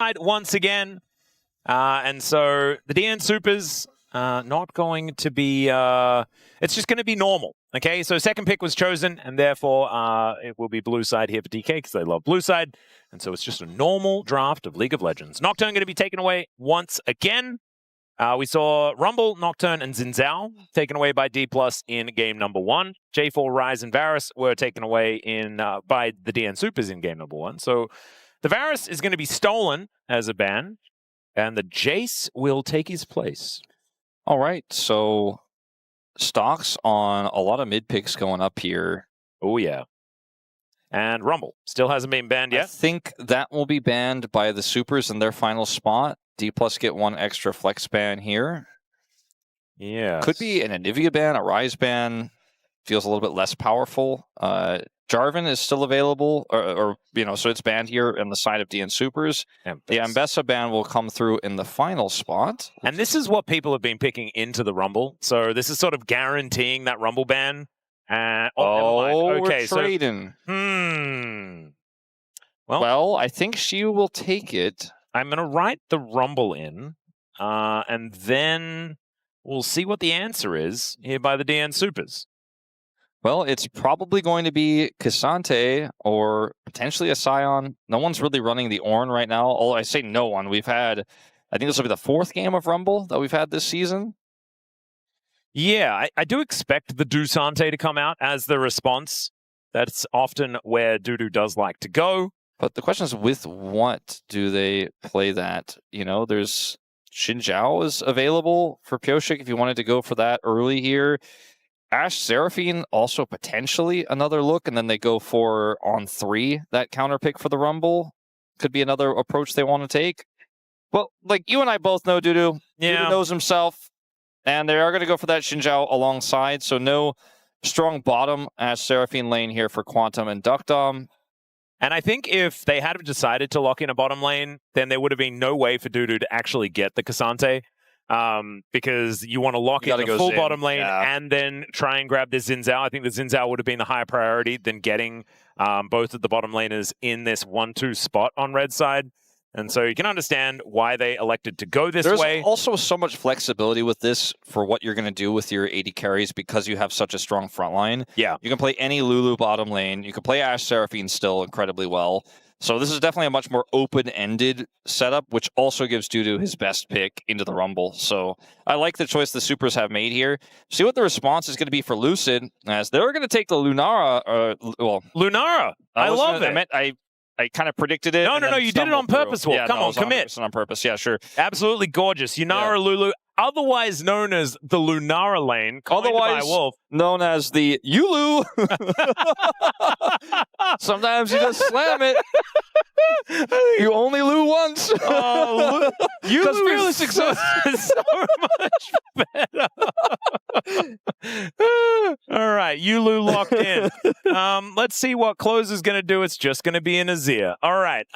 side once again. And so the DN Soopers not going to be... it's just going to be normal. Okay, so second pick was chosen, and therefore it will be blue side here for DK because they love blue side. And so it's just a normal draft of League of Legends. Nocturne going to be taken away once again. We saw Rumble, Nocturne, and Xin Zhao taken away by Dplus in game number 1. J4, Ryze, and Varus were taken away in by the DN Soopers in game number 1. So the Varus is going to be stolen as a ban, and the Jace will take his place. All right, so stocks on a lot of mid picks going up here. Oh, yeah. And Rumble still hasn't been banned yet. I think that will be banned by the Soopers in their final spot. Dplus get one extra flex ban here. Yeah. Could be an Anivia ban, a Ryze ban. Feels a little bit less powerful. Jarvan is still available, or so it's banned here on the side of DN Soopers. The Ambessa ban will come through in the final spot. And this is what people have been picking into the Rumble. So this is sort of guaranteeing that Rumble ban. We're trading. Well, I think she will take it. I'm going to write the Rumble in, and then we'll see what the answer is here by the DN Soopers. Well, it's probably going to be K'Sante or potentially a Sion. No one's really running the Ornn right now. Oh, I say no one. We've had, I think this will be the 4th game of Rumble that we've had this season. Yeah, I do expect the Dusante to come out as the response. That's often where DuDu does like to go. But the question is, with what do they play that? There's Zhao is available for Pyosik if you wanted to go for that early here. Ashe Seraphine also potentially another look, and then they go for on 3, that counter pick for the Rumble. Could be another approach they want to take. Well, like you and I both know, DuDu. Yeah. DuDu knows himself, and they are going to go for that Zhao alongside. So no strong bottom Ashe Seraphine lane here for Quantum and deokdam. And I think if they had decided to lock in a bottom lane, then there would have been no way for DuDu to actually get the K'Sante. Because you want to lock in the full bottom lane and then try and grab the Xin Zhao. I think the Xin Zhao would have been the higher priority than getting both of the bottom laners in this 1-2 spot on red side. And so you can understand why they elected to go this way. There's also so much flexibility with this for what you're going to do with your AD carries because you have such a strong front line. Yeah. You can play any Lulu bottom lane. You can play Ashe Seraphine still incredibly well. So this is definitely a much more open-ended setup, which also gives DuDu his best pick into the Rumble. So I like the choice the Soopers have made here. See what the response is going to be for Lucid, as they're going to take the Lunara. Lunara! I love it. I kind of predicted it. No, you did it on purpose, Wolf. Yeah, Come on, commit. On purpose, yeah, sure. Absolutely gorgeous. Yunara Lulu, otherwise known as the Lunara lane, otherwise by Wolf. Known as the Yulu. Sometimes you just slam it. You only lose once. Oh, because fearless success is so much better. All right, Yulu locked in. Let's see what Clozer's going to do. It's just going to be an Azir. All right,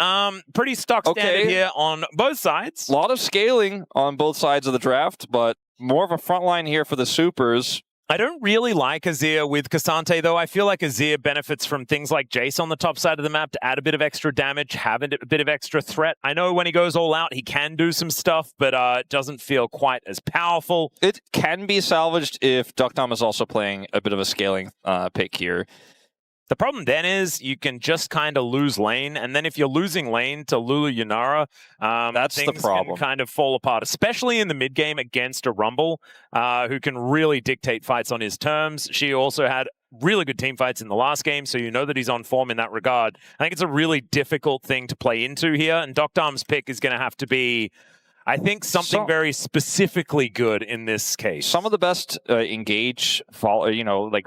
pretty stock standard here on both sides. A lot of scaling on both sides of the draft, but more of a front line here for the Soopers. I don't really like Azir with K'Sante, though. I feel like Azir benefits from things like Jace on the top side of the map to add a bit of extra damage, have a bit of extra threat. I know when he goes all out, he can do some stuff, but it doesn't feel quite as powerful. It can be salvaged if deokdam is also playing a bit of a scaling pick here. The problem then is you can just kind of lose lane, and then if you're losing lane to Lulu Yunara, that's the problem. Can kind of fall apart, especially in the mid game against a Rumble, who can really dictate fights on his terms. She also had really good team fights in the last game, so you know that he's on form in that regard. I think it's a really difficult thing to play into here, and deokdam's pick is going to have to be, I think, something very specifically good in this case. Some of the best like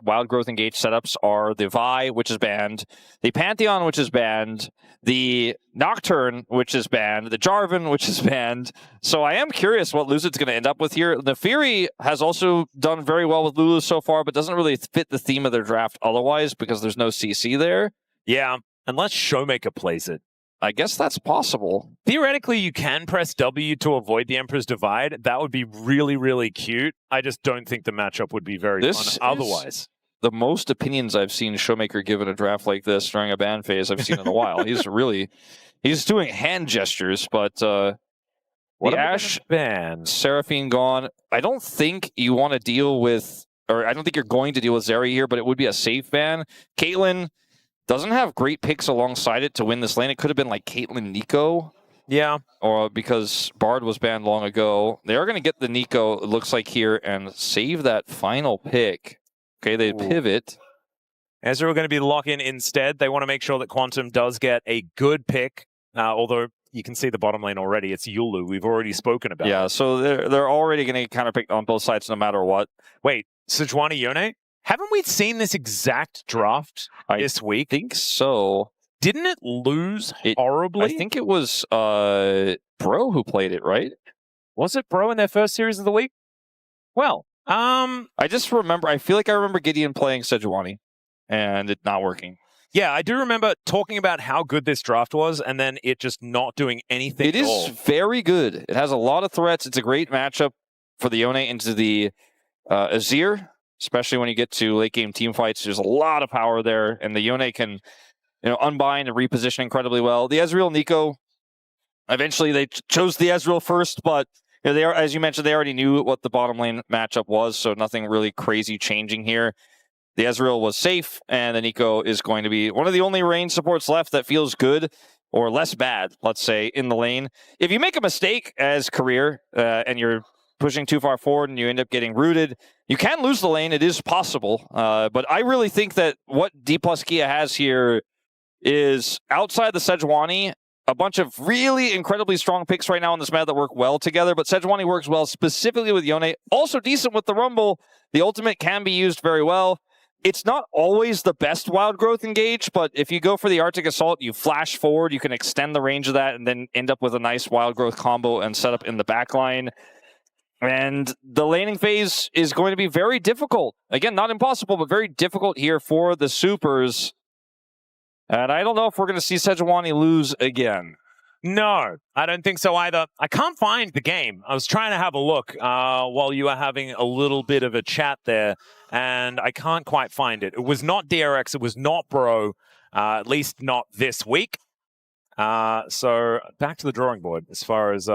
wild growth engage setups are the Vi, which is banned, the Pantheon, which is banned, the Nocturne, which is banned, the Jarvan, which is banned. So I am curious what Lucid's going to end up with here. The Fury has also done very well with Lulu so far, but doesn't really fit the theme of their draft otherwise because there's no CC there. Yeah, unless ShowMaker plays it. I guess that's possible. Theoretically, you can press W to avoid the Emperor's Divide. That would be really, really cute. I just don't think the matchup would be very fun otherwise. The most opinions I've seen ShowMaker give in a draft like this during a ban phase I've seen in a while. He's really He's doing hand gestures, but What the are we Ashe gonna ban? Seraphine gone. I don't think you want to deal with, or I don't think you're going to deal with Zeri here, but it would be a safe ban. Caitlyn doesn't have great picks alongside it to win this lane. It could have been like Caitlyn Neeko. Yeah. Or because Bard was banned long ago. They are going to get the Neeko, it looks like here, and save that final pick. Okay, they pivot. Ezreal are going to be lock-in instead. They want to make sure that Quantum does get a good pick, although you can see the bottom lane already. It's Lulu. We've already spoken about Yeah, so they're already going to kind of pick on both sides no matter what. Wait, Sejuani Yone? Haven't we seen this exact draft this week? I think so. Didn't it lose horribly? I think it was Bro who played it, right? Was it Bro in their first series of the week? Well, I just remember, I feel like I remember Gideon playing Sejuani and it not working. Yeah, I do remember talking about how good this draft was and then it just not doing anything It is very good. It has a lot of threats. It's a great matchup for the Yone into the Azir, especially when you get to late game team fights. There's a lot of power there, and the Yone can unbind and reposition incredibly well. The Ezreal Neeko, eventually they chose the Ezreal first, but they are, as you mentioned, they already knew what the bottom lane matchup was, so nothing really crazy changing here. The Ezreal was safe, and the Neeko is going to be one of the only range supports left that feels good, or less bad, let's say, in the lane. If you make a mistake as career, and you're pushing too far forward and you end up getting rooted, you can lose the lane. It is possible. But I really think that what Dplus Kia has here is, outside the Sejuani, a bunch of really incredibly strong picks right now in this meta that work well together, but Sejuani works well specifically with Yone. Also decent with the Rumble. The ultimate can be used very well. It's not always the best wild growth engage, but if you go for the Arctic Assault, you flash forward, you can extend the range of that and then end up with a nice wild growth combo and setup in the backline. And the laning phase is going to be very difficult. Again, not impossible, but very difficult here for the Soopers. And I don't know if we're going to see Sejuani lose again. No, I don't think so either. I can't find the game. I was trying to have a look while you were having a little bit of a chat there, and I can't quite find it. It was not DRX, it was not Bro, at least not this week. So back to the drawing board as far as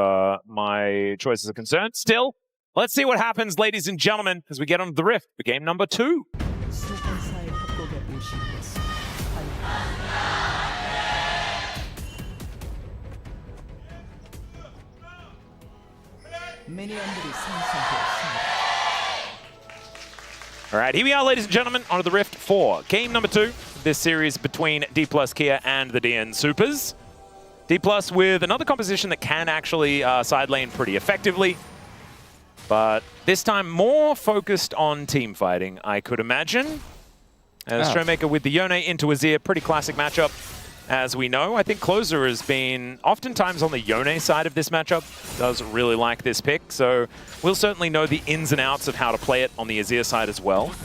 my choices are concerned. Still, let's see what happens, ladies and gentlemen, as we get on the Rift for game number 2. All right, here we are, ladies and gentlemen, on the Rift for game number 2. This series between Dplus Kia and the DN SOOPers. Dplus with another composition that can actually side lane pretty effectively, but this time more focused on team fighting, I could imagine. As ShowMaker with the Yone into Azir, pretty classic matchup. As we know, I think Clozer has been oftentimes on the Yone side of this matchup. Does really like this pick, so we'll certainly know the ins and outs of how to play it on the Azir side as well.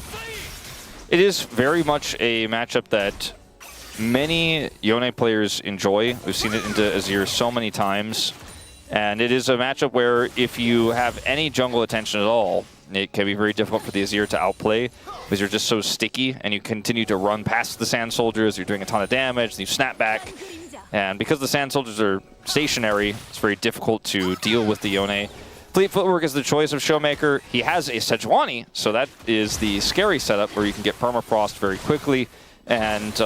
It is very much a matchup that many Yone players enjoy. We've seen it into Azir so many times. And it is a matchup where if you have any jungle attention at all, it can be very difficult for the Azir to outplay because you're just so sticky and you continue to run past the Sand Soldiers, you're doing a ton of damage, and you snap back. And because the Sand Soldiers are stationary, it's very difficult to deal with the Yone. Fleet Footwork is the choice of ShowMaker. He has a Sejuani, so that is the scary setup where you can get permafrost very quickly. And,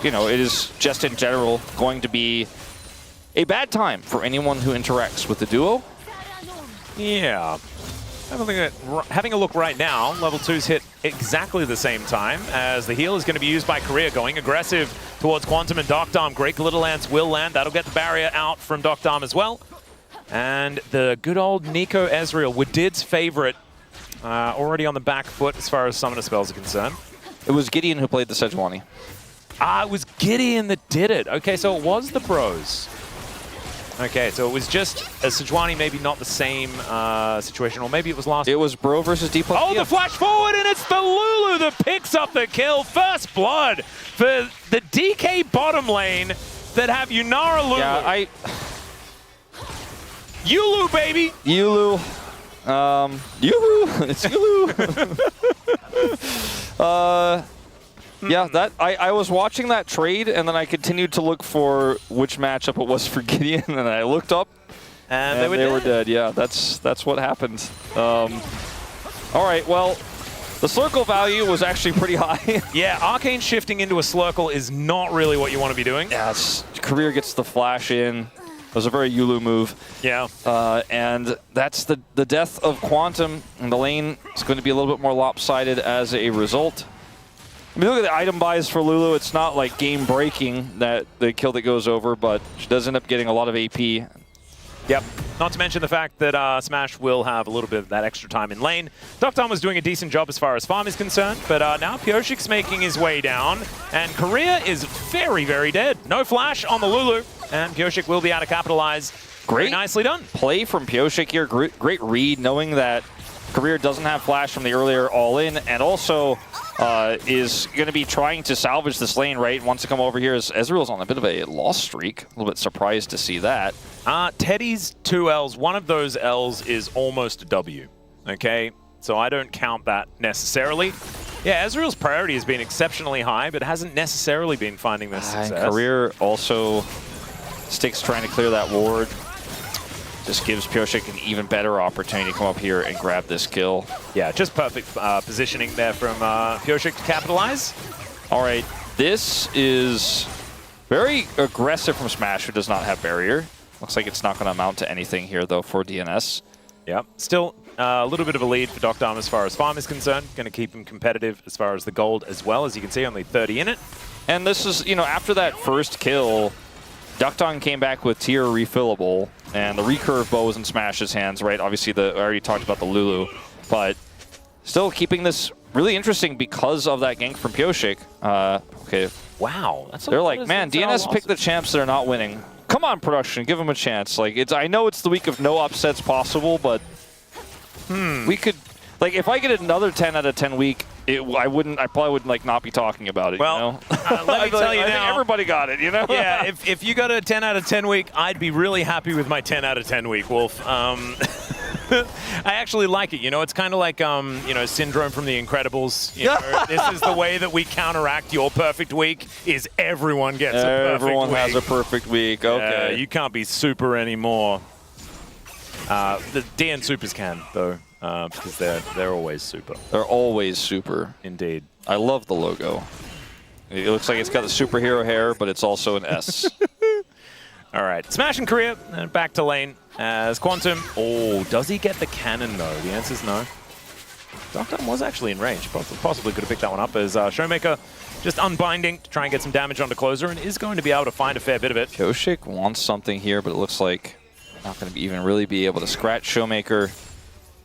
you know, it is just in general going to be a bad time for anyone who interacts with the duo. Yeah. Having a look right now, level 2's hit exactly the same time as the heal is going to be used by Korea, going aggressive towards Quantum and deokdam. Great Glitter Lance will land. That'll get the barrier out from deokdam as well. And the good old Neeko Ezreal, Wadid's favorite, already on the back foot as far as summoner spells are concerned. It was Gideon who played the Sejuani. It was Gideon that did it. Okay, so it was the pros. Okay, so it was just a Sejuani, maybe not the same situation, or maybe it was last. It was Bro versus Dplus. Oh, the flash forward, and it's the Lulu that picks up the kill. First blood for the DK bottom lane that have Yunara Lulu. Yeah, Yulu, baby! Yulu. Yulu. It's Yulu. Yeah, that I was watching that trade, and then I continued to look for which matchup it was for Gideon, and I looked up, And they were dead. Yeah, that's what happened. All right, well, the circle value was actually pretty high. Yeah, Arcane shifting into a Slurkle is not really what you want to be doing. Yeah, Career gets the flash in. It was a very Yulu move. Yeah. And that's the death of Quantum, and the lane is going to be a little bit more lopsided as a result. I mean, look at the item buys for Lulu. It's not like game-breaking, that the kill that goes over, but she does end up getting a lot of AP. Yep. Not to mention the fact that Smash will have a little bit of that extra time in lane. deokdam was doing a decent job as far as farm is concerned, but now Pyosik's making his way down, and Korea is very, very dead. No flash on the Lulu, and Pyosik will be able to capitalize. Very nicely done. Play from Pyosik here. Great read, knowing that Career doesn't have flash from the earlier all-in, and also is going to be trying to salvage this lane, right? Wants to come over here as Ezreal's on a bit of a loss streak. A little bit surprised to see that. Teddy's 2 Ls, one of those Ls is almost a W, okay? So I don't count that necessarily. Yeah, Ezreal's priority has been exceptionally high, but hasn't necessarily been finding this success. Career also sticks trying to clear that ward. Just gives Pyosik an even better opportunity to come up here and grab this kill. Yeah, just perfect positioning there from Pyosik to capitalize. All right, this is very aggressive from Smash, who does not have barrier. Looks like it's not going to amount to anything here, though, for DNS. Yep, still a little bit of a lead for deokdam as far as farm is concerned. Going to keep him competitive as far as the gold as well. As you can see, only 30 in it. And this is, you know, after that first kill, deokdam came back with tier refillable, and the recurve bow was in Smash's hands, right? Obviously, I already talked about the Lulu, but still keeping this really interesting because of that gank from Pyosik. Okay. Wow. They're like, man, DNS picked the champs that are not winning. Come on, production, give them a chance. Like, I know it's the week of no upsets possible, but we could, like, if I get another 10 out of 10 week, I probably would like not be talking about it. Well, you know? let me tell you I now, think everybody got it. You know? Yeah, if you got a 10 out of 10 week, I'd be really happy with my 10 out of 10 week, Wolf. I actually like it. You know, it's kind of like you know, Syndrome from The Incredibles. You know, this is the way that we counteract your perfect week. Is everyone gets a perfect Everyone week. has a perfect week. Okay. You can't be super anymore. The DN Soopers can though. Because they're always super. They're always super. Indeed. I love the logo. It looks like it's got the superhero hair, but it's also an S. All right, Smash and Korea, and back to lane as Quantum. Oh, does he get the cannon though? The answer's no. deokdam was actually in range. Possibly could have picked that one up as ShowMaker just unbinding to try and get some damage onto Clozer, and is going to be able to find a fair bit of it. Pyosik wants something here, but it looks like not going to even really be able to scratch ShowMaker.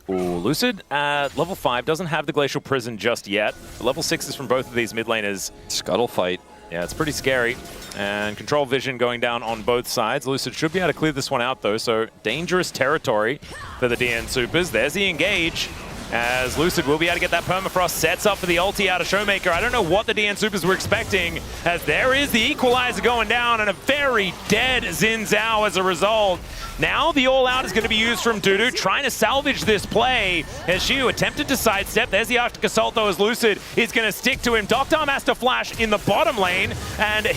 Ooh, Lucid at level 5 doesn't have the Glacial Prison just yet. The level 6s from both of these mid laners. Scuttle fight. Yeah, it's pretty scary. And control vision going down on both sides. Lucid should be able to clear this one out though, so dangerous territory for the DN Soopers. There's the engage, as Lucid will be able to get that permafrost, sets up for the ulti out of ShowMaker. I don't know what the DN Soopers were expecting, as there is the equalizer going down and a very dead Zhao as a result. Now the all-out is going to be used from DuDu, trying to salvage this play as Siwoo attempted to sidestep. There's the Arctic Assault though, as Lucid is going to stick to him. deokdam has to flash in the bottom lane, and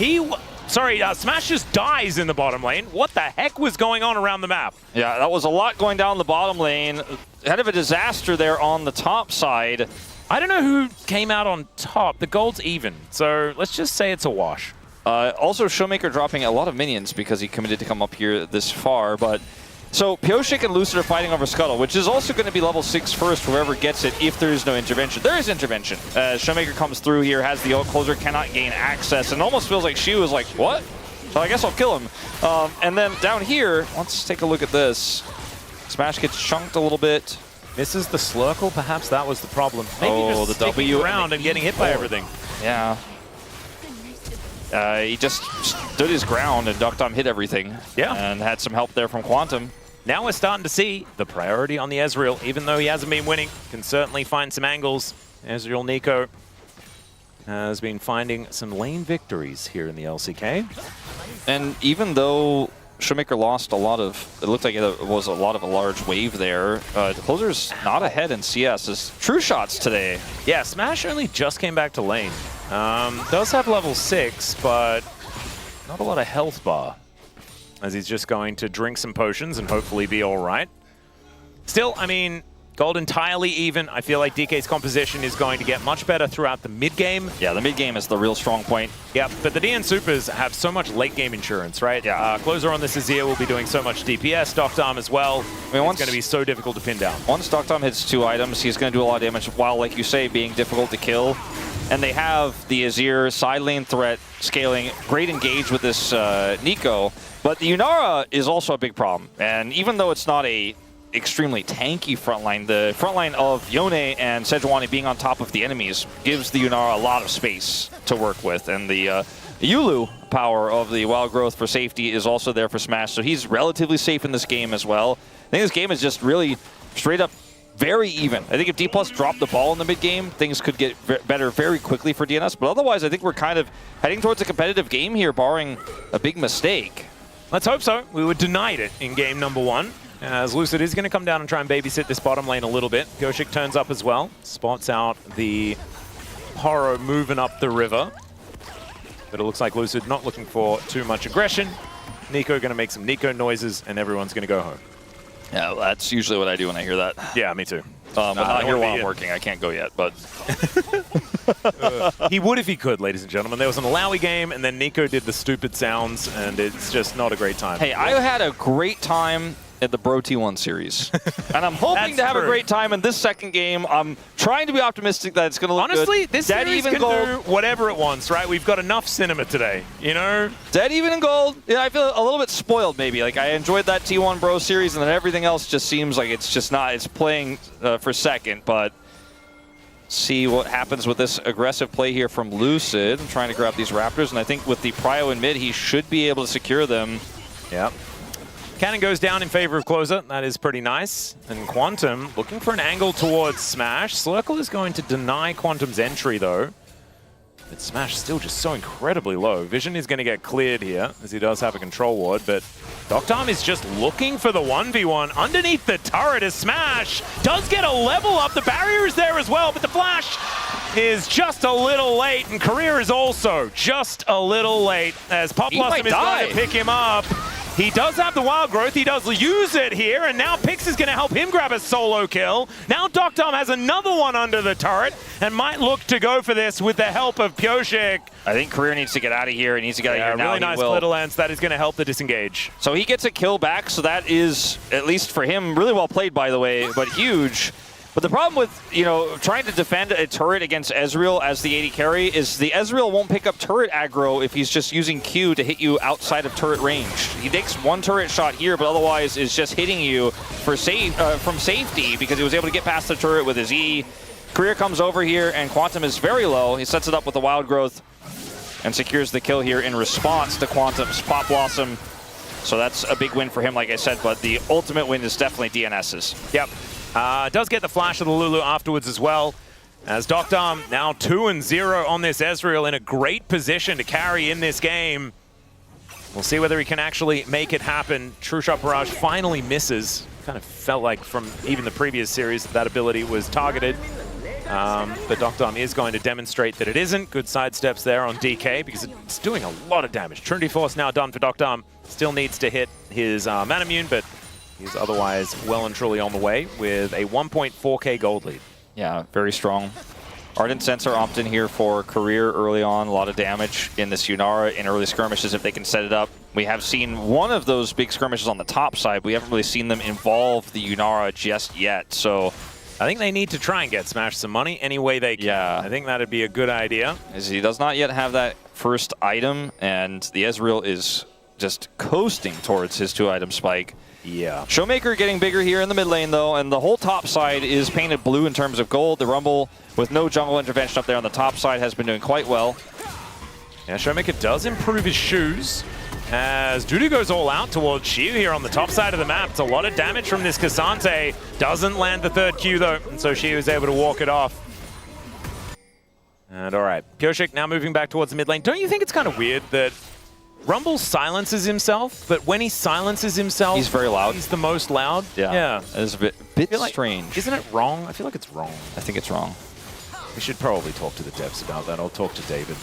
Smash just dies in the bottom lane. What the heck was going on around the map? Yeah, that was a lot going down the bottom lane. Kind of a disaster there on the top side. I don't know who came out on top. The gold's even, so let's just say it's a wash. Also, ShowMaker dropping a lot of minions because he committed to come up here this far. But so Pyosik and Lucid are fighting over Scuttle, which is also going to be level 6 first, whoever gets it, if there is no intervention. There is intervention. ShowMaker comes through here, has the ult. Clozer cannot gain access, and almost feels like Siwoo is like, what? So I guess I'll kill him. And then down here, let's take a look at this. Smash gets chunked a little bit. Misses the Slurkle, perhaps that was the problem. Maybe just the W around and getting hit by everything. Yeah. He just stood his ground and deokdam hit everything. Yeah. And had some help there from Quantum. Now we're starting to see the priority on the Ezreal, even though he hasn't been winning, can certainly find some angles. Ezreal Neeko has been finding some lane victories here in the LCK. And even though ShowMaker lost a lot of, it looked like it was a lot of a large wave there. Clozer's not ahead in CS. His true shots today. Yeah, Smash only just came back to lane. Does have level 6, but not a lot of health bar, as he's just going to drink some potions and hopefully be all right. Still, I mean, gold entirely even. I feel like DK's composition is going to get much better throughout the mid-game. Yeah, the mid-game is the real strong point. Yep, but the DN Soopers have so much late-game insurance, right? Yeah. Clozer on this Azir will be doing so much DPS, deokdam as well. I mean, it's going to be so difficult to pin down. Once deokdam hits 2 items, he's going to do a lot of damage while, like you say, being difficult to kill. And they have the Azir side lane threat scaling, great engage with this Neeko. But the Yunara is also a big problem. And even though it's not a extremely tanky frontline, the frontline of Yone and Sejuani being on top of the enemies gives the Yunara a lot of space to work with. And the Lulu power of the Wild Growth for safety is also there for Smash. So he's relatively safe in this game as well. I think this game is just really straight up very even. I think if Dplus dropped the ball in the mid-game, things could get better very quickly for DNS. But otherwise, I think we're kind of heading towards a competitive game here, barring a big mistake. Let's hope so. We were denied it in game number 1. As Lucid is going to come down and try and babysit this bottom lane a little bit. Pyosik turns up as well. Spots out the Horo moving up the river. But it looks like Lucid not looking for too much aggression. Neeko going to make some Neeko noises, and everyone's going to go home. Yeah, well, that's usually what I do when I hear that. Yeah, me too. But not here while I'm working. I can't go yet, but... He would if he could, ladies and gentlemen. There was an Alawi game, and then Neeko did the stupid sounds, and it's just not a great time. Hey, I had a great time at the Bro T1 series. And I'm hoping to have a great time in this second game. I'm trying to be optimistic that it's going to look good. Honestly, this series can do whatever it wants, right? We've got enough cinema today, you know? Dead even in gold. Yeah, I feel a little bit spoiled, maybe. Like, I enjoyed that T1 Bro series, and then everything else just seems like it's just not, it's playing for second, but see what happens with this aggressive play here from Lucid. I'm trying to grab these Raptors, and I think with the Prio in mid, he should be able to secure them. Yep. Cannon goes down in favor of Clozer. That is pretty nice. And Quantum looking for an angle towards Smash. Circle is going to deny Quantum's entry, though. But Smash still just so incredibly low. Vision is going to get cleared here, as he does have a control ward. But deokdam is just looking for the 1v1 underneath the turret as Smash does get a level up. The barrier is there as well, but the flash is just a little late. And Career is also just a little late, as Dplus is going to pick him up. He does have the Wild Growth, he does use it here, and now Pix is going to help him grab a solo kill. Now deokdam has another one under the turret, and might look to go for this with the help of Pyosik. I think Career needs to get out of here, and needs to get out of here now. Really nice little lance, that is going to help the disengage. So he gets a kill back, so that is, at least for him, really well played, by the way, but huge. But the problem with, you know, trying to defend a turret against Ezreal as the AD carry is the Ezreal won't pick up turret aggro if he's just using Q to hit you outside of turret range. He takes one turret shot here, but otherwise is just hitting you for from safety because he was able to get past the turret with his E. Career comes over here, and Quantum is very low. He sets it up with the Wild Growth and secures the kill here in response to Quantum's Pop Blossom. So that's a big win for him, like I said, but the ultimate win is definitely DNS's. Yep. Does get the flash of the Lulu afterwards as well, as deokdam now 2-0 on this Ezreal, in a great position to carry in this game. We'll see whether he can actually make it happen. True Shot Barrage finally misses. Kind of felt like from even the previous series that ability was targeted. But deokdam is going to demonstrate that it isn't. Good sidesteps there on DK because it's doing a lot of damage. Trinity Force now done for deokdam. Still needs to hit his Manamune, but he's otherwise well and truly on the way with a 1.4k gold lead. Yeah, very strong. Ardent Sensor opt in here for Career early on. A lot of damage in this Yunara in early skirmishes if they can set it up. We have seen one of those big skirmishes on the top side. We haven't really seen them involve the Yunara just yet. So I think they need to try and get Smash some money any way they can. Yeah. I think that'd be a good idea. As he does not yet have that first item, and the Ezreal is just coasting towards his 2-item spike. Yeah. ShowMaker getting bigger here in the mid lane, though, and the whole top side is painted blue in terms of gold. The Rumble, with no jungle intervention up there on the top side, has been doing quite well. Yeah, ShowMaker does improve his shoes as DuDu goes all out towards Siwoo here on the top side of the map. It's a lot of damage from this Cassante. Doesn't land the third Q, though, and so Siwoo is able to walk it off. And all right, Pyosik now moving back towards the mid lane. Don't you think it's kind of weird that Rumble silences himself, but when he silences himself, he's very loud. He's the most loud. Yeah. It's a bit like, strange. Isn't it wrong? I feel like it's wrong. I think it's wrong. We should probably talk to the devs about that. I'll talk to David.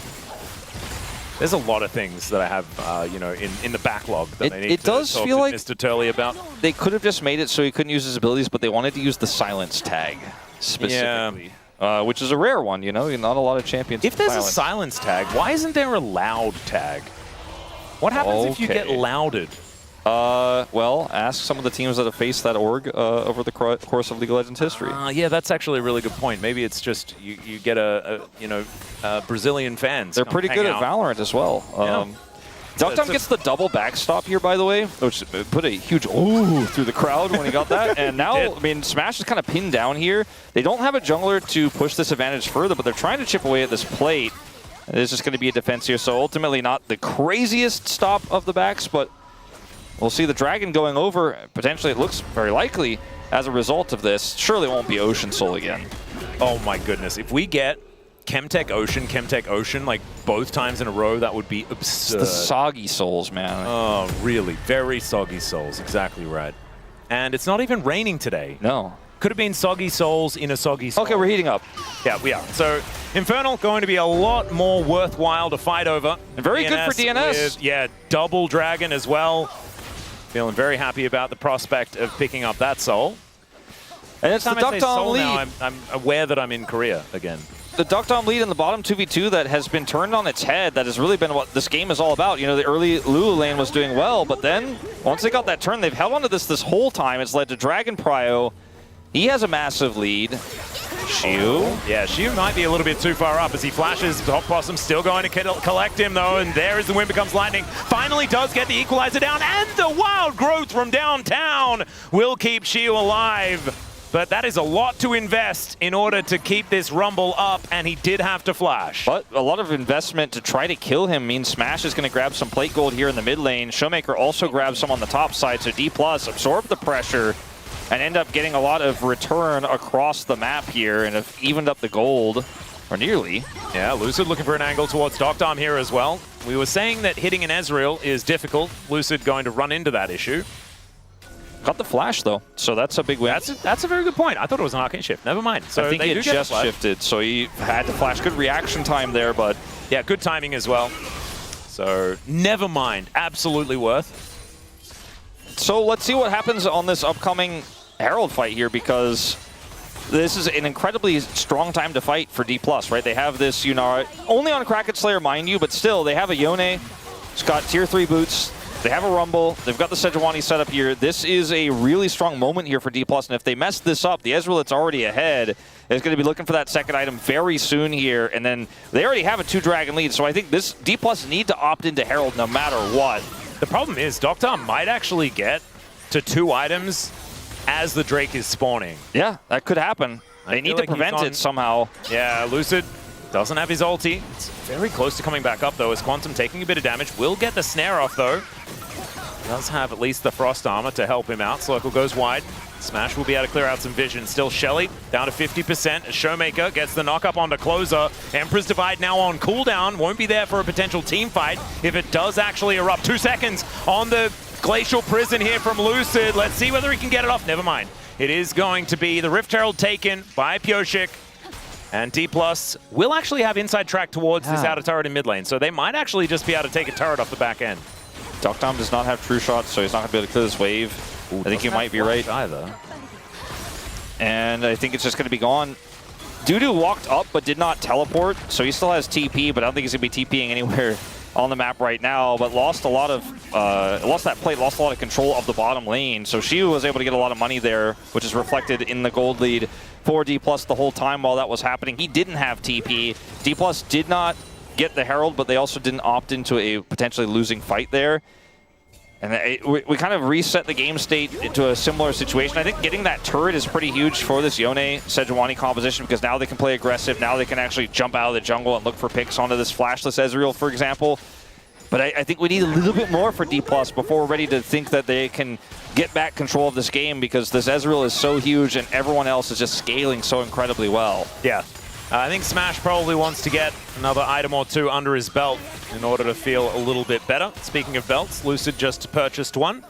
There's a lot of things that I have, you know, in the backlog that I need to talk to like Mr. Turley about. They could have just made it so he couldn't use his abilities, but they wanted to use the silence tag specifically. Yeah. Which is a rare one, you know? Not a lot of champions. If there's a silence tag, why isn't there a loud tag? What happens if you get louded? Well, ask some of the teams that have faced that org over the course of League of Legends history. Yeah, that's actually a really good point. Maybe it's just you get Brazilian fans. They're pretty good at Valorant as well. deokdam gets the double backstop here, by the way, which put a huge ooh through the crowd when he got that. And now, I mean, Smash is kind of pinned down here. They don't have a jungler to push this advantage further, but they're trying to chip away at this plate. And there's just going to be a defense here, so ultimately not the craziest stop of the backs, but we'll see the Dragon going over. Potentially, it looks very likely as a result of this. Surely it won't be Ocean Soul again. Oh my goodness. If we get Chemtech Ocean, like both times in a row, that would be absurd. It's the soggy souls, man. Oh, really? Very soggy souls. Exactly right. And it's not even raining today. No. Could have been soggy souls in a soggy soul. Okay, we're heating up. Yeah, we are. So Infernal going to be a lot more worthwhile to fight over. And very good for DNS. With, double Dragon as well. Feeling very happy about the prospect of picking up that soul. And it's the deokdam lead. Now, I'm aware that I'm in Korea again. The deokdam lead in the bottom 2v2 that has been turned on its head. That has really been what this game is all about. You know, the early Lulu lane was doing well, but then once they got that turn, they've held onto this whole time. It's led to Dragon Prio. He has a massive lead. Siwoo. Yeah, Siwoo might be a little bit too far up as he flashes. Hot Possum still going to collect him, though, and there is the Wind Becomes Lightning. Finally does get the equalizer down, and the wild growth from downtown will keep Siwoo alive. But that is a lot to invest in order to keep this Rumble up, and he did have to flash. But a lot of investment to try to kill him means Smash is going to grab some plate gold here in the mid lane. ShowMaker also grabs some on the top side, so Dplus absorb the pressure and end up getting a lot of return across the map here and have evened up the gold, or nearly. Yeah, Lucid looking for an angle towards deokdam here as well. We were saying that hitting an Ezreal is difficult. Lucid going to run into that issue. Got the flash, though, so that's a big win. That's a very good point. I thought it was an arcane shift. Never mind. So I think he just shifted, so he had to flash. Good reaction time there, but... Yeah, good timing as well. So, never mind. Absolutely worth. So let's see what happens on this upcoming Herald fight here, because this is an incredibly strong time to fight for Dplus, right? They have this Yunara, only on Kraken Slayer, mind you, but still, they have a Yone. It's got tier 3 boots. They have a Rumble. They've got the Sejuani set up here. This is a really strong moment here for Dplus, and if they mess this up, the Ezreal that's already ahead is going to be looking for that second item very soon here, and then they already have a 2-dragon lead, so I think this Dplus need to opt into Herald no matter what. The problem is deokdam might actually get to 2 items as the Drake is spawning. Yeah, that could happen. They need to prevent it somehow. Yeah, Lucid doesn't have his ulti. It's very close to coming back up, though, as Quantum taking a bit of damage. Will get the snare off, though. Does have at least the Frost Armor to help him out. Circle goes wide. Smash will be able to clear out some vision. Still Shelly down to 50% as ShowMaker gets the knock up onto Clozer. Emperor's Divide now on cooldown. Won't be there for a potential team fight if it does actually erupt. 2 seconds on the Glacial Prison here from Lucid. Let's see whether he can get it off. Never mind. It is going to be the Rift Herald taken by Pyosik. And Dplus will actually have inside track towards this outer turret in mid lane. So they might actually just be able to take a turret off the back end. deokdam does not have true shots, so he's not going to be able to clear this wave. I think you might be right. Either. And I think it's just going to be gone. DuDu walked up but did not teleport, so he still has TP, but I don't think he's going to be TPing anywhere on the map right now, but lost a lot of, lost that plate, lost a lot of control of the bottom lane. So Siwoo was able to get a lot of money there, which is reflected in the gold lead for Dplus the whole time while that was happening. He didn't have TP. Dplus did not get the Herald, but they also didn't opt into a potentially losing fight there. And we kind of reset the game state into a similar situation. I think getting that turret is pretty huge for this Yone Sejuani composition, because now they can play aggressive. Now they can actually jump out of the jungle and look for picks onto this flashless Ezreal, for example. But I think we need a little bit more for Dplus before we're ready to think that they can get back control of this game, because this Ezreal is so huge and everyone else is just scaling so incredibly well. Yeah. I think Smash probably wants to get another item or two under his belt in order to feel a little bit better. Speaking of belts, Lucid just purchased one,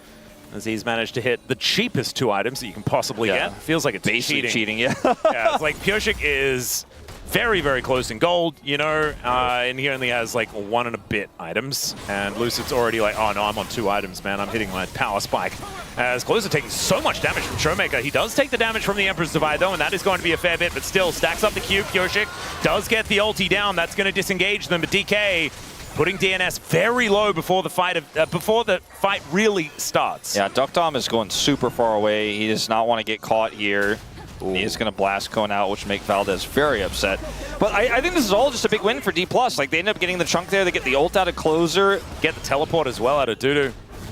as he's managed to hit the cheapest 2 items that you can possibly get. Feels like it's basically cheating, yeah. Yeah, it's like Pyosik is very, very close in gold, you know, and he only has like 1 and a bit items, and Lucid's already like, oh no, I'm on 2 items, man, I'm hitting my power spike. As Clozer taking so much damage from ShowMaker. He does take the damage from the Emperor's Divide though, and that is going to be a fair bit, but still stacks up the Q. Pyosik does get the ulti down, that's going to disengage them, but DK putting DNS very low before the fight really starts. Yeah, deokdam is going super far away. He does not want to get caught here. He is going to blast Cone out, which make Valdez very upset. But I think this is all just a big win for Dplus. Like, they end up getting the chunk there. They get the ult out of Clozer. Get the teleport as well out of DuDu.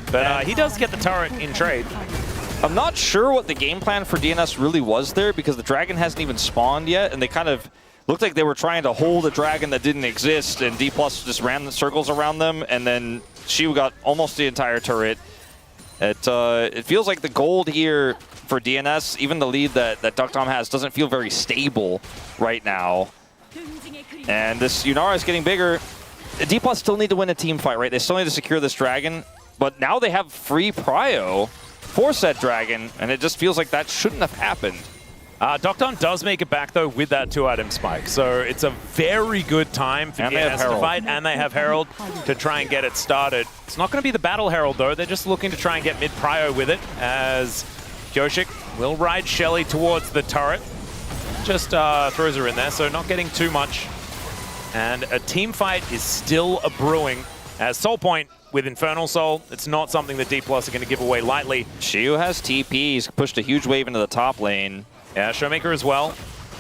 But he does get the turret in trade. I'm not sure what the game plan for DNS really was there, because the dragon hasn't even spawned yet, and they kind of looked like they were trying to hold a dragon that didn't exist, and Dplus just ran the circles around them, and then Siwoo got almost the entire turret. It feels like the gold here for DNS, even the lead that deokdam has, doesn't feel very stable right now. And this Yunara is getting bigger. Dplus still need to win a team fight, right? They still need to secure this dragon, but now they have free prio for said dragon, and it just feels like that shouldn't have happened. deokdam does make it back, though, with that 2-item spike. So it's a very good time for DNS to fight, and they have Herald to try and get it started. It's not going to be the Battle Herald, though. They're just looking to try and get mid-prio with it, as Pyosik will ride Shelly towards the turret. Just throws her in there, so not getting too much. And a team fight is still a-brewing, as Soul Point with Infernal Soul, it's not something that Dplus are going to give away lightly. Siwoo has TP. He's pushed a huge wave into the top lane. Yeah, ShowMaker as well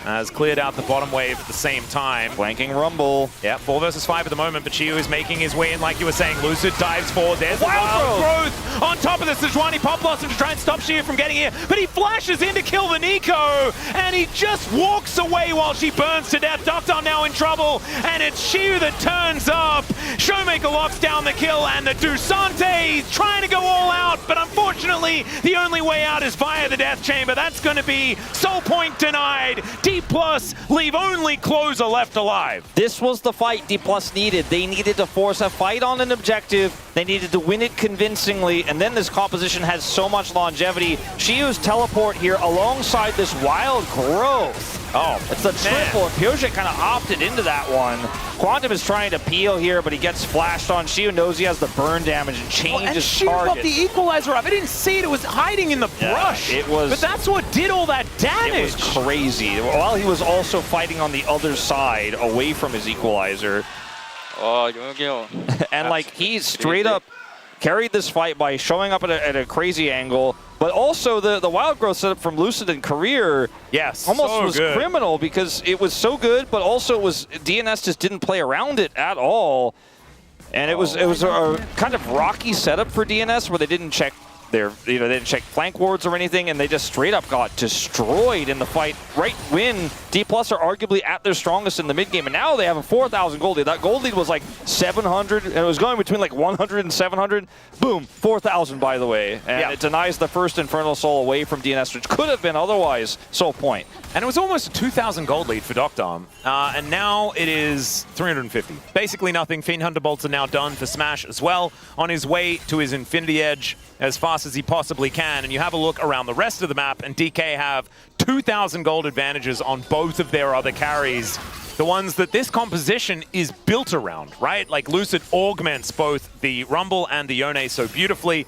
has cleared out the bottom wave at the same time. Flanking Rumble. Yeah, 4 versus 5 at the moment, but Siwoo is making his way in like you were saying. Lucid dives forward. There's the wild growth. On top of this, Sejuani Pop Blossom to try and stop Siwoo from getting here, but he flashes in to kill the Neeko, and he just walks away while she burns to death. deokdam now in trouble, and it's Siwoo that turns up. ShowMaker locks down the kill, and the Dusante trying to go all out, but unfortunately, the only way out is via the Death Chamber. That's going to be Soul Point denied. Dplus leave only Clozer left alive. This was the fight Dplus needed. They needed to force a fight on an objective. They needed to win it convincingly, and then this composition has so much longevity. Siwoo's teleport here alongside this wild growth. Oh, it's the triple, and Pyosik kind of opted into that one. Quantum is trying to peel here, but he gets flashed on. Siwoo knows he has the burn damage and changes target. Got the equalizer up. I didn't see it. It was hiding in the brush. It was, but that's what did all that damage. It was crazy. While he was also fighting on the other side, away from his equalizer. And like, he straight up carried this fight by showing up at a crazy angle, but also the wild growth setup from Lucid in career almost was criminal, because it was so good, but also it was DNS just didn't play around it at all. And it was a kind of rocky setup for DNS where they didn't check they didn't check flank wards or anything, and they just straight up got destroyed in the fight right when Dplus are arguably at their strongest in the mid game, and now they have a 4,000 gold lead. That gold lead was like 700, and it was going between like 100 and 700. Boom, 4,000 by the way, and it denies the first Infernal Soul away from DNS, which could have been otherwise Soul Point. And it was almost a 2,000 gold lead for deokdam, and now it is 350. Basically nothing. Fiend Hunter Bolts are now done for Smash as well, on his way to his Infinity Edge as fast as he possibly can. And you have a look around the rest of the map, and DK have 2,000 gold advantages on both of their other carries. The ones that this composition is built around, right? Like Lucid augments both the Rumble and the Yone so beautifully.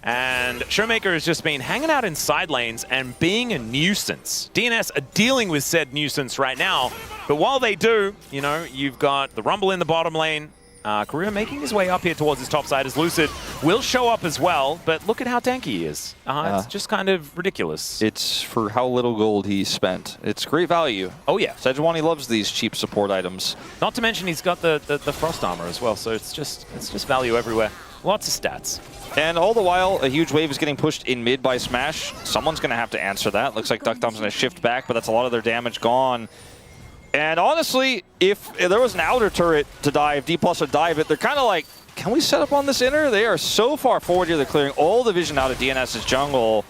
And ShowMaker has just been hanging out in side lanes and being a nuisance. DNS are dealing with said nuisance right now, but while they do, you know, you've got the Rumble in the bottom lane. Career making his way up here towards his top side as Lucid will show up as well, but look at how tanky he is. It's just kind of ridiculous. It's for how little gold he spent. It's great value. Oh yeah. Sejuani loves these cheap support items. Not to mention he's got the frost armor as well, so it's just value everywhere. Lots of stats. And all the while, a huge wave is getting pushed in mid by Smash. Someone's going to have to answer that. Looks like deokdam's going to shift back, but that's a lot of their damage gone. And honestly, if there was an outer turret to dive, Dplus would dive it. They're kind of like, can we set up on this inner? They are so far forward here. They're clearing all the vision out of DNS's jungle.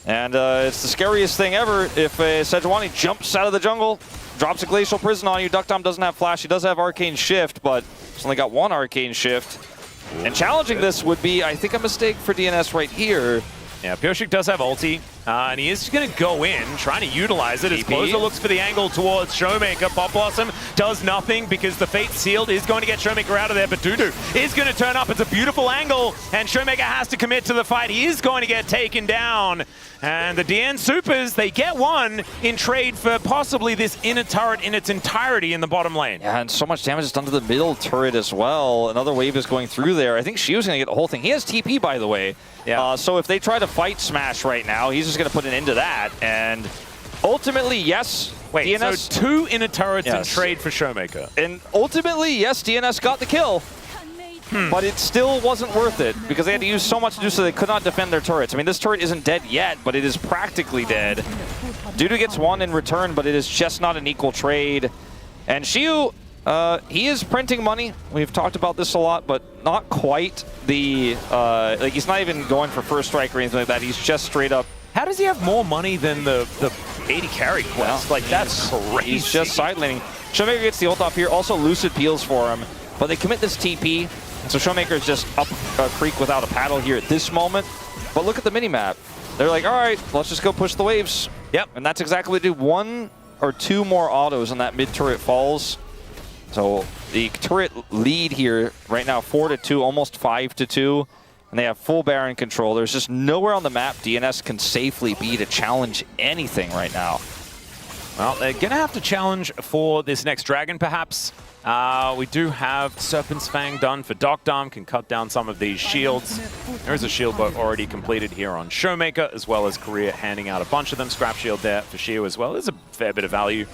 And it's the scariest thing ever if Sejuani jumps out of the jungle, drops a Glacial Prison on you. deokdam doesn't have Flash. He does have Arcane Shift, but he's only got one Arcane Shift. And challenging this would be, I think, a mistake for DNS right here. Yeah, Pyosik does have ulti, and he is going to go in, trying to utilize it as Clozer looks for the angle towards ShowMaker. Pop Blossom does nothing because the Fate Sealed is going to get ShowMaker out of there, but DuDu is going to turn up. It's a beautiful angle, and ShowMaker has to commit to the fight. He is going to get taken down. And the DN Soopers, they get one in trade for possibly this inner turret in its entirety in the bottom lane. Yeah, and so much damage is done to the middle turret as well. Another wave is going through there. I think Siwoo's going to get the whole thing. He has TP, by the way. Yeah. So if they try to fight Smash right now, he's just going to put an end to that. And ultimately, yes, wait, DNS... so 2 inner turrets in trade for ShowMaker. And ultimately, yes, DNS got the kill. But it still wasn't worth it because they had to use so much to do so they could not defend their turrets. I mean, this turret isn't dead yet, but it is practically dead. DuDu gets one in return, but it is just not an equal trade. And Siwoo, he is printing money. We've talked about this a lot, but not quite the... like, he's not even going for first strike or anything like that. He's just straight up... How does he have more money than the AD carry quest? Like, that's crazy. He's just side laning. ShowMaker gets the ult off here. Also, Lucid peels for him. But they commit this TP. So ShowMaker is just up a creek without a paddle here at this moment. But look at the minimap. They're like, all right, let's just go push the waves. Yep. And that's exactly what they do. 1 or 2 more autos on that mid turret falls. So the turret lead here right now 4-2, almost 5-2. And they have full Baron control. There's just nowhere on the map DNS can safely be to challenge anything right now. Well, they're going to have to challenge for this next dragon, perhaps. We do have Serpent's Fang done for deokdam, can cut down some of these shields. There is a shield boat already completed here on ShowMaker, as well as Korea handing out a bunch of them. Scrap shield there for Siwoo as well. There's a fair bit of value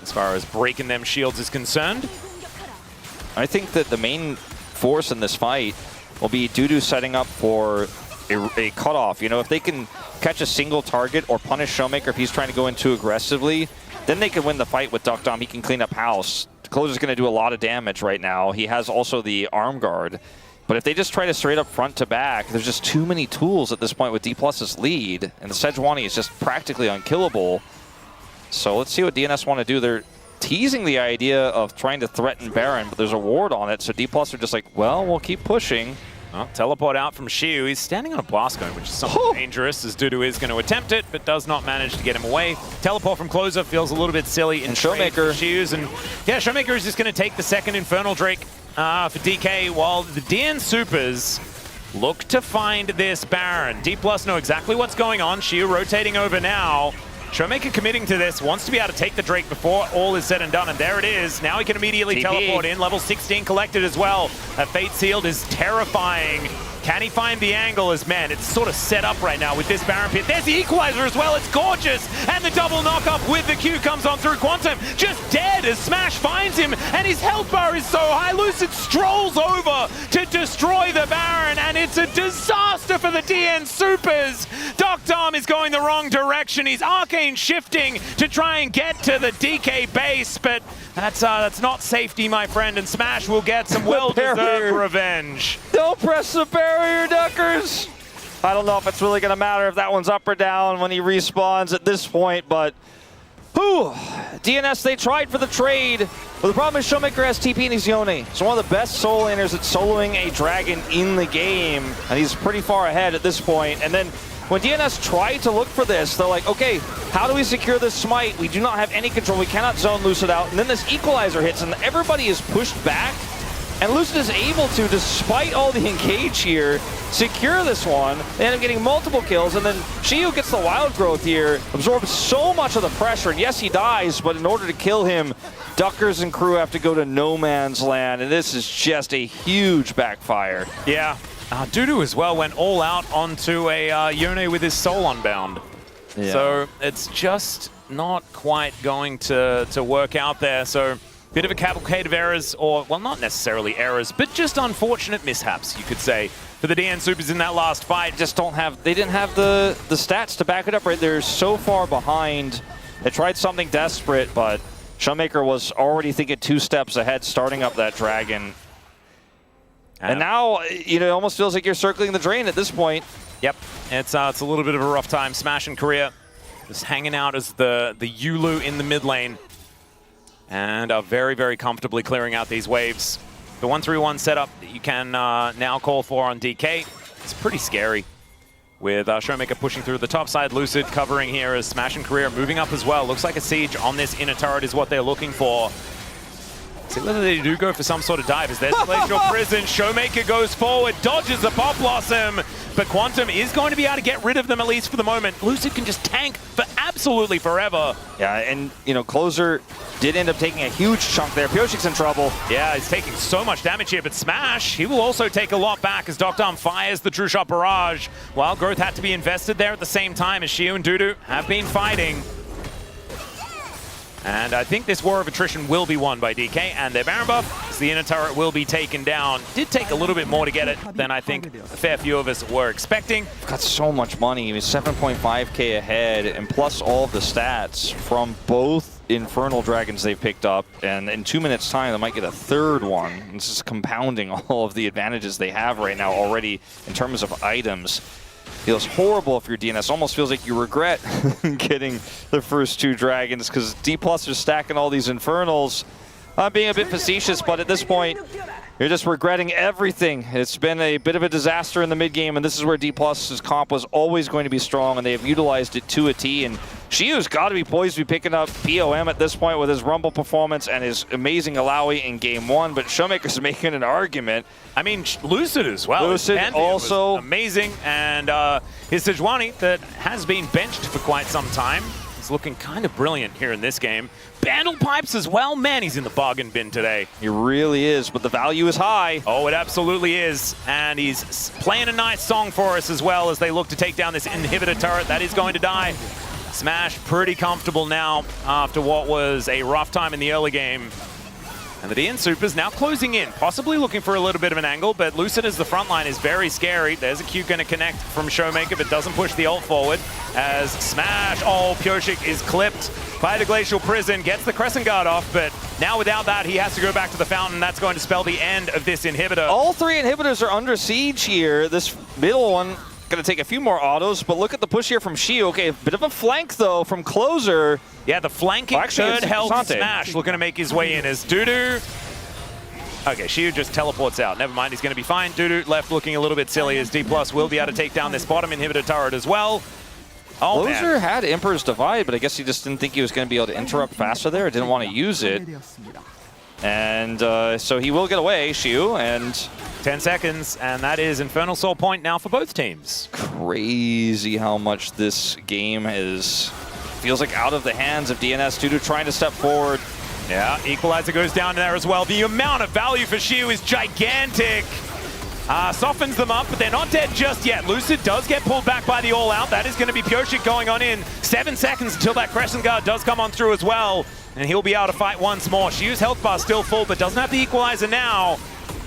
as far as breaking them shields is concerned. I think that the main force in this fight will be DuDu setting up for a cutoff. You know, if they can catch a single target or punish ShowMaker if he's trying to go in too aggressively, then they can win the fight with deokdam. He can clean up house. Clozer's going to do a lot of damage right now. He has also the arm guard. But if they just try to straight up front to back, there's just too many tools at this point with Dplus's lead. And the Sejuani is just practically unkillable. So let's see what DNS want to do. They're teasing the idea of trying to threaten Baron, but there's a ward on it. So Dplus are just like, well, we'll keep pushing. Well, teleport out from Siwoo. He's standing on a blast cone, which is somewhat dangerous, as DuDu is going to attempt it, but does not manage to get him away. Teleport from Clozer feels a little bit silly. And ShowMaker. Siwoo's, and yeah, ShowMaker is just going to take the second Infernal Drake for DK, while the DN Soopers look to find this Baron. Dplus know exactly what's going on. Siwoo rotating over now. ShowMaker committing to this, wants to be able to take the Drake before all is said and done, and there it is. Now he can immediately teleport in. Level 16 collected as well. A Fate Sealed is terrifying. Can he find the angle? As man, it's sort of set up right now with this Baron Pit. There's the Equalizer as well. It's gorgeous. And the double knock-up with the Q comes on through. Quantum just dead as Smash finds him. And his health bar is so high. Lucid strolls over to destroy the Baron. And it's a disaster for the DN Soopers. deokdam is going the wrong direction. He's arcane shifting to try and get to the DK base. But that's not safety, my friend. And Smash will get some well-deserved revenge. Don't press the barrier, Duckers! I don't know if it's really going to matter if that one's up or down when he respawns at this point, but... Whew! DNS, they tried for the trade, but the problem is ShowMaker has TP and he's Yone. So one of the best solo laners at soloing a dragon in the game, and he's pretty far ahead at this point. And then when DNS tried to look for this, they're like, okay, how do we secure this smite? We do not have any control. We cannot zone Lucid out. And then this Equalizer hits, and everybody is pushed back. And Lucid is able to, despite all the engage here, secure this one. They end up getting multiple kills, and then Siwoo gets the wild growth here, absorbs so much of the pressure, and yes, he dies, but in order to kill him, Duckers and crew have to go to no man's land, and this is just a huge backfire. Yeah. DuDu as well went all out onto a Yone with his soul unbound. Yeah. So it's just not quite going to work out there. So bit of a cavalcade of errors, or, well, not necessarily errors, but just unfortunate mishaps, you could say, for the DN Soopers in that last fight. Just they didn't have the stats to back it up, right? They're so far behind. They tried something desperate, but ShowMaker was already thinking 2 steps ahead, starting up that dragon. And now, you know, it almost feels like you're circling the drain at this point. Yep, it's a little bit of a rough time. Smash and Korea just hanging out as the Lulu in the mid lane. And are very, very comfortably clearing out these waves. The 1-3-1 setup that you can now call for on DK, it's pretty scary. With ShowMaker pushing through the top side, Lucid covering here as Smash and Korea moving up as well. Looks like a siege on this inner turret is what they're looking for. See whether they do go for some sort of dive. As there's Glacial Prison, ShowMaker goes forward, dodges the Pop Blossom, but Quantum is going to be able to get rid of them at least for the moment. Lucid can just tank for absolutely forever. Yeah, and you know, Clozer did end up taking a huge chunk there. Pyosik's in trouble. Yeah, he's taking so much damage here, but Smash, he will also take a lot back as deokdam fires the True Shot Barrage, while Growth had to be invested there at the same time as Siwoo and DuDu have been fighting. And I think this war of attrition will be won by DK and their Baron buff, as the inner turret will be taken down. Did take a little bit more to get it than I think a fair few of us were expecting. Got so much money. I mean, 7.5k ahead, and plus all of the stats from both Infernal Dragons they've picked up, and in 2 minutes time they might get a third one. This is compounding all of the advantages they have right now already in terms of items. Feels horrible if you're DNS. Almost feels like you regret getting the first 2 dragons, because Dplus is stacking all these Infernals. I'm being a bit facetious, but at this point, you're just regretting everything. It's been a bit of a disaster in the mid game, and this is where Dplus's comp was always going to be strong, and they have utilized it to a T. And Siwoo's got to be poised to be picking up POM at this point with his Rumble performance and his amazing Alawi in Game 1, but ShowMaker's making an argument. I mean, Lucid as well. Lucid also amazing, and his Sejuani that has been benched for quite some time. He's looking kind of brilliant here in this game. Bandle Pipes as well. Man, he's in the bargain bin today. He really is, but the value is high. Oh, it absolutely is. And he's playing a nice song for us as well as they look to take down this inhibitor turret that is going to die. Smash pretty comfortable now after what was a rough time in the early game. And the DN Soopers now closing in, possibly looking for a little bit of an angle, but Lucid as the front line is very scary. There's a Q going to connect from ShowMaker, but doesn't push the ult forward. As Smash, oh, Pyosik is clipped by the Glacial Prison, gets the Crescent Guard off, but now without that, he has to go back to the fountain. That's going to spell the end of this inhibitor. All 3 inhibitors are under siege here. This middle one going to take a few more autos, but look at the push here from Siwoo. Okay, a bit of a flank, though, from Clozer. Yeah, the flanking third health Smash looking to make his way in as DuDu. Okay, Siwoo just teleports out. Never mind, he's going to be fine. DuDu left looking a little bit silly as Dplus will be able to take down this bottom inhibitor turret as well. Oh, Clozer had Emperor's Divide, but I guess he just didn't think he was going to be able to interrupt faster there. Didn't want to use it. And so he will get away, Siwoo, and 10 seconds, and that is Infernal Soul point now for both teams. Crazy how much this game feels like out of the hands of DNS. DuDu trying to step forward. Yeah, Equalizer goes down there as well. The amount of value for Siwoo is gigantic. Softens them up, but they're not dead just yet. Lucid does get pulled back by the all-out. That is going to be Pyosik going on in. 7 seconds until that Crescent Guard does come on through as well. And he'll be able to fight once more. Siwoo's health bar still full, but doesn't have the Equalizer now.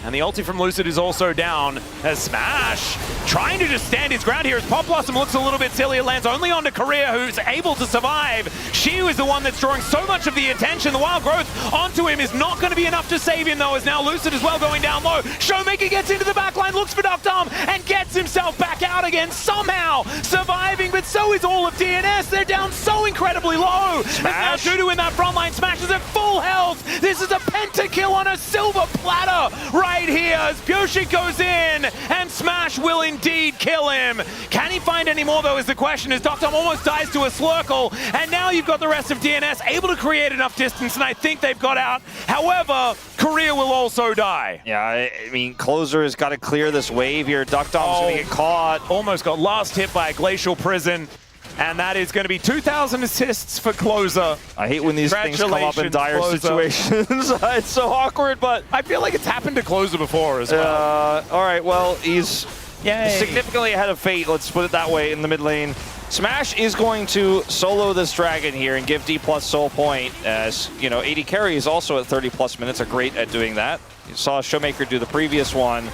And the ulti from Lucid is also down as Smash trying to just stand his ground here as Pop Blossom looks a little bit silly. It lands only onto Korea, who's able to survive. Siwoo is the one that's drawing so much of the attention. The Wild Growth onto him is not going to be enough to save him, though, as now Lucid as well going down low. ShowMaker gets into the backline, looks for deokdam, and gets himself back out again, somehow surviving, but so is all of DNS. They're down so incredibly low. Smash. And now DuDu in that front line. Smash is at full health. This is a pentakill on a silver platter right here as Pyosik goes in, and Smash will indeed kill him. Can he find any more, though, is the question, as deokdam almost dies to a Slurkle, and now you've got the rest of DNS able to create enough distance, and I think they've got out. However, Korea will also die. Yeah, I mean, Clozer has got to clear this wave here. deokdam's going to get caught. Almost got last hit by a Glacial Prison. And that is going to be 2,000 assists for Clozer. I hate when these things come up in dire situations. It's so awkward, but I feel like it's happened to Clozer before as well. All right, well, he's significantly ahead of fate, let's put it that way, in the mid lane. Smash is going to solo this dragon here and give Dplus soul point, as, you know, AD carry is also at 30+ minutes, are great at doing that. You saw ShowMaker do the previous one.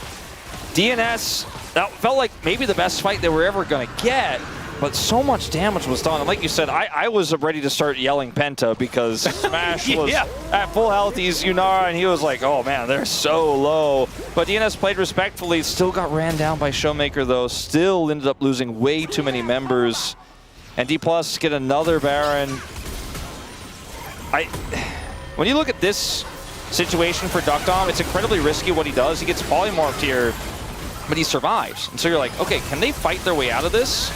DNS, that felt like maybe the best fight they were ever going to get. but so much damage was done. And like you said, I was ready to start yelling Penta because Smash was at full health. He's Yunara, and he was like, oh man, they're so low. But DNS played respectfully, still got ran down by ShowMaker though, still ended up losing way too many members. And Dplus get another Baron. When you look at this situation for deokdam, it's incredibly risky what he does. He gets polymorphed here, but he survives. And so you're like, okay, can they fight their way out of this?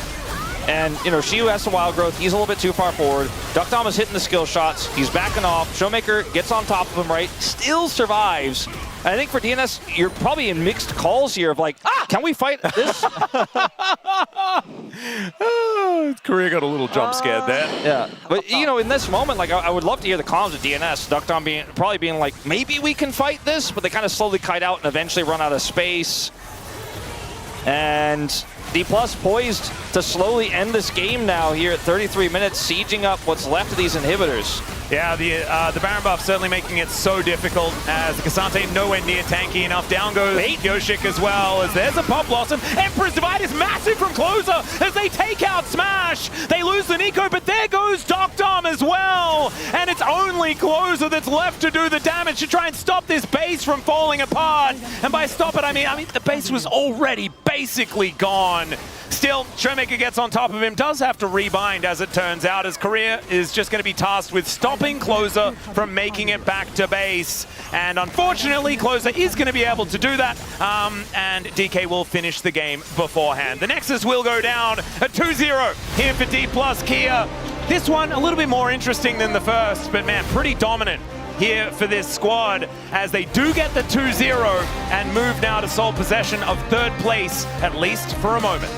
And, you know, Siwoo has the wild growth. He's a little bit too far forward. deokdam is hitting the skill shots. He's backing off. ShowMaker gets on top of him, right? Still survives. And I think for DNS, you're probably in mixed calls here of like, can we fight this? Korea got a little jump scared there. Yeah, but you know, in this moment, like I would love to hear the comms of DNS. deokdam probably being like, maybe we can fight this, but they kind of slowly kite out and eventually run out of space. And Dplus poised to slowly end this game now here at 33 minutes, sieging up what's left of these inhibitors. Yeah, the Baron buff certainly making it so difficult as the Cassante nowhere near tanky enough. Down goes Pyosik as well as there's a pop blossom. Emperor's Divide is massive from Clozer as they take out Smash. They lose the Neeko, but there goes deokdam as well. And it's only Clozer that's left to do the damage to try and stop this base from falling apart. And by stop it, I mean the base was already basically gone. Still, ShowMaker gets on top of him, does have to rebind as it turns out, as Korea is just going to be tasked with stopping Clozer from making it back to base. And unfortunately, Clozer is going to be able to do that, and DK will finish the game beforehand. The Nexus will go down at 2-0 here for Dplus Kia. This one a little bit more interesting than the first, but man, pretty dominant here for this squad as they do get the 2-0 and move now to sole possession of third place, at least for a moment.